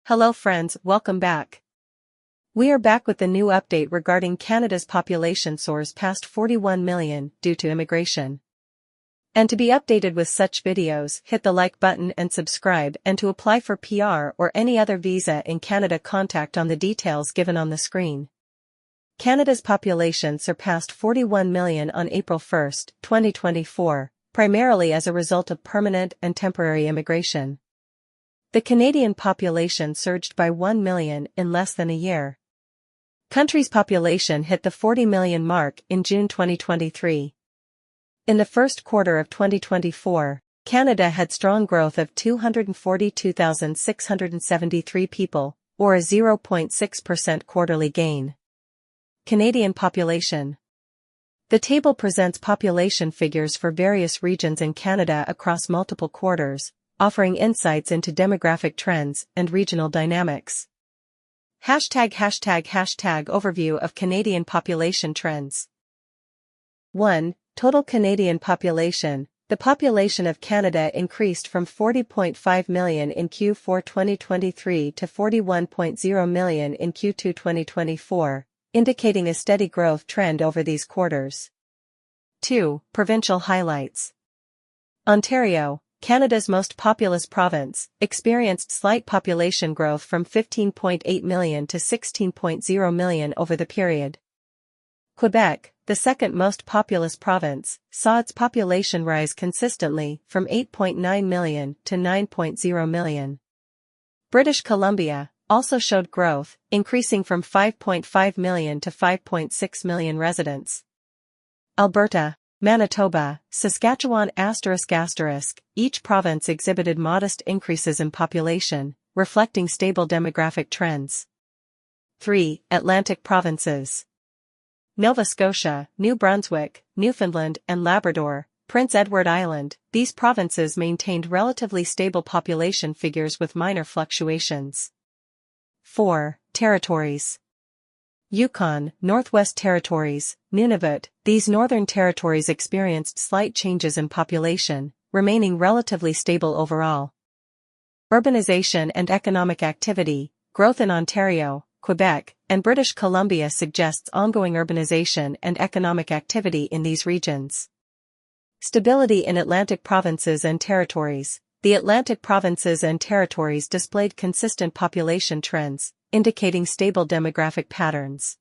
Hello friends, welcome back. We are back with the new update regarding Canada's population soars past 41 million due to immigration. And to be updated with such videos, hit the like button and subscribe, and to apply for PR or any other visa in Canada, contact on the details given on the screen. Canada's population surpassed 41 million on April 1, 2024, primarily as a result of permanent and temporary immigration. The Canadian population surged by 1 million in less than a year. Country's population hit the 40 million mark in June 2023. In the first quarter of 2024, Canada had strong growth of 242,673 people, or a 0.6% quarterly gain. Canadian population. The table presents population figures for various regions in Canada across multiple quarters, offering insights into demographic trends and regional dynamics. Overview of Canadian population trends. 1. Total Canadian population. The population of Canada increased from 40.5 million in Q4 2023 to 41.0 million in Q2 2024, indicating a steady growth trend over these quarters. 2. Provincial highlights. Ontario, Canada's most populous province, experienced slight population growth from 15.8 million to 16.0 million over the period. Quebec, the second most populous province, saw its population rise consistently from 8.9 million to 9.0 million. British Columbia also showed growth, increasing from 5.5 million to 5.6 million residents. Alberta, Manitoba, Saskatchewan ***, each province exhibited modest increases in population, reflecting stable demographic trends. 3. Atlantic provinces. Nova Scotia, New Brunswick, Newfoundland and Labrador, Prince Edward Island, these provinces maintained relatively stable population figures with minor fluctuations. 4. Territories. Yukon, Northwest Territories, Nunavut, these northern territories experienced slight changes in population, remaining relatively stable overall. Urbanization and economic activity. Growth in Ontario, Quebec, and British Columbia suggests ongoing urbanization and economic activity in these regions. Stability in Atlantic provinces and territories. The Atlantic provinces and territories displayed consistent population trends, indicating stable demographic patterns.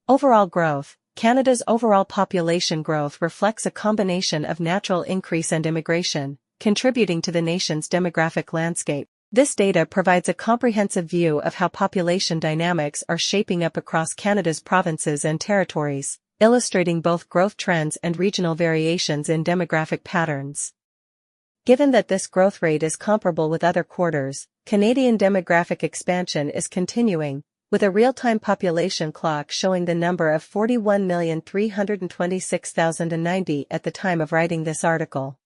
Overall growth. Canada's overall population growth reflects a combination of natural increase and immigration, contributing to the nation's demographic landscape. This data provides a comprehensive view of how population dynamics are shaping up across Canada's provinces and territories, illustrating both growth trends and regional variations in demographic patterns. Given that this growth rate is comparable with other quarters, Canadian demographic expansion is continuing, with a real-time population clock showing the number of 41,326,090 at the time of writing this article.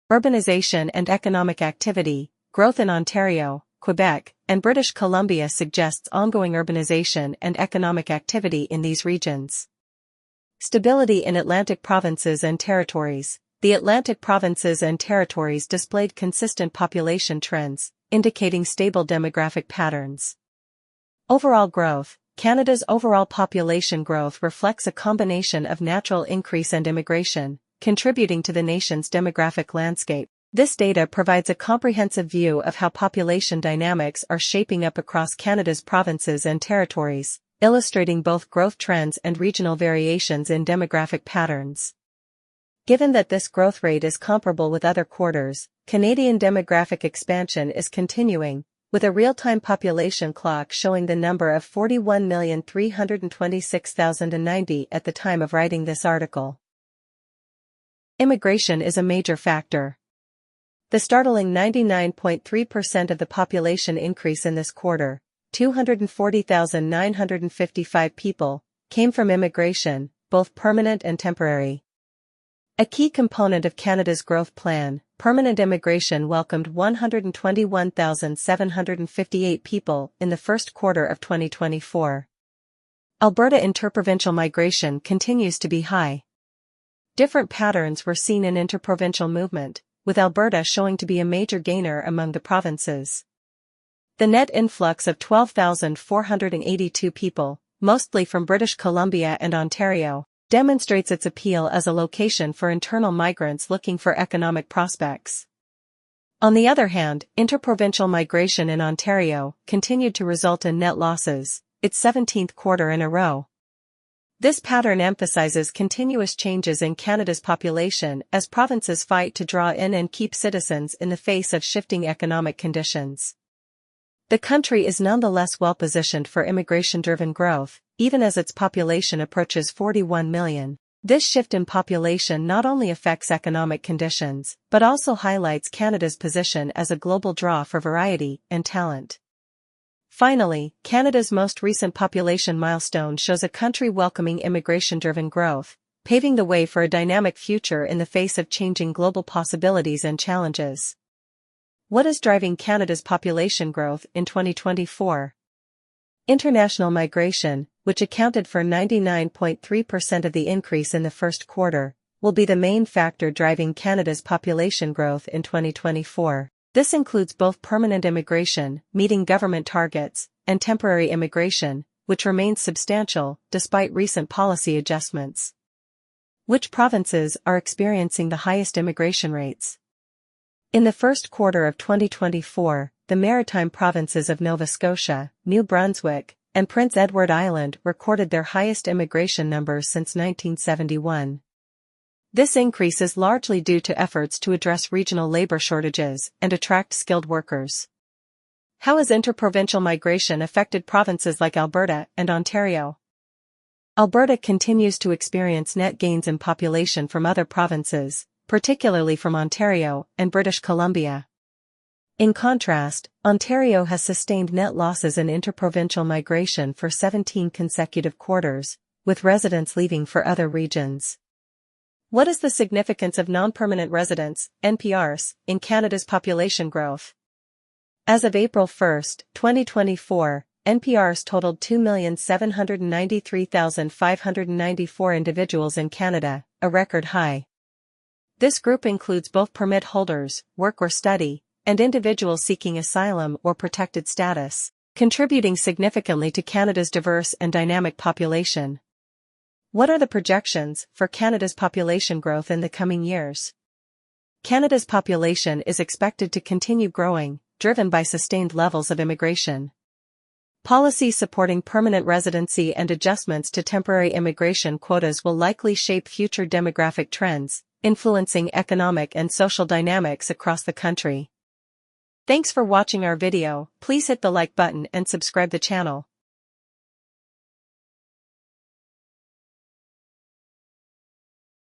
Urbanization and economic activity. Growth in Ontario, Quebec, and British Columbia suggests ongoing urbanization and economic activity in these regions. Stability in Atlantic provinces and territories. The Atlantic provinces and territories displayed consistent population trends, indicating stable demographic patterns. Overall growth. Canada's overall population growth reflects a combination of natural increase and immigration, contributing to the nation's demographic landscape. This data provides a comprehensive view of how population dynamics are shaping up across Canada's provinces and territories, illustrating both growth trends and regional variations in demographic patterns. Given that this growth rate is comparable with other quarters, Canadian demographic expansion is continuing, with a real-time population clock showing the number of 41,326,090 at the time of writing this article. Immigration is a major factor. The startling 99.3% of the population increase in this quarter, 240,955 people, came from immigration, both permanent and temporary. A key component of Canada's growth plan, permanent immigration welcomed 121,758 people in the first quarter of 2024. Alberta interprovincial migration continues to be high. Different patterns were seen in interprovincial movement, with Alberta showing to be a major gainer among the provinces. The net influx of 12,482 people, mostly from British Columbia and Ontario, demonstrates its appeal as a location for internal migrants looking for economic prospects. On the other hand, interprovincial migration in Ontario continued to result in net losses, its 17th quarter in a row. This pattern emphasizes continuous changes in Canada's population as provinces fight to draw in and keep citizens in the face of shifting economic conditions. The country is nonetheless well positioned for immigration-driven growth, even as its population approaches 41 million. This shift in population not only affects economic conditions, but also highlights Canada's position as a global draw for variety and talent. Finally, Canada's most recent population milestone shows a country welcoming immigration-driven growth, paving the way for a dynamic future in the face of changing global possibilities and challenges. What is driving Canada's population growth in 2024? International migration, which accounted for 99.3% of the increase in the first quarter, will be the main factor driving Canada's population growth in 2024. This includes both permanent immigration, meeting government targets, and temporary immigration, which remains substantial despite recent policy adjustments. Which provinces are experiencing the highest immigration rates? In the first quarter of 2024, the maritime provinces of Nova Scotia, New Brunswick, and Prince Edward Island recorded their highest immigration numbers since 1971. This increase is largely due to efforts to address regional labor shortages and attract skilled workers. How has interprovincial migration affected provinces like Alberta and Ontario? Alberta continues to experience net gains in population from other provinces, particularly from Ontario and British Columbia. In contrast, Ontario has sustained net losses in interprovincial migration for 17 consecutive quarters, with residents leaving for other regions. What is the significance of non-permanent residents, NPRs, in Canada's population growth? As of April 1, 2024, NPRs totaled 2,793,594 individuals in Canada, a record high. This group includes both permit holders, work or study, and individuals seeking asylum or protected status, contributing significantly to Canada's diverse and dynamic population. What are the projections for Canada's population growth in the coming years? Canada's population is expected to continue growing, driven by sustained levels of immigration. Policies supporting permanent residency and adjustments to temporary immigration quotas will likely shape future demographic trends, influencing economic and social dynamics across the country. Thanks for watching our video. Please hit the like button and subscribe the channel.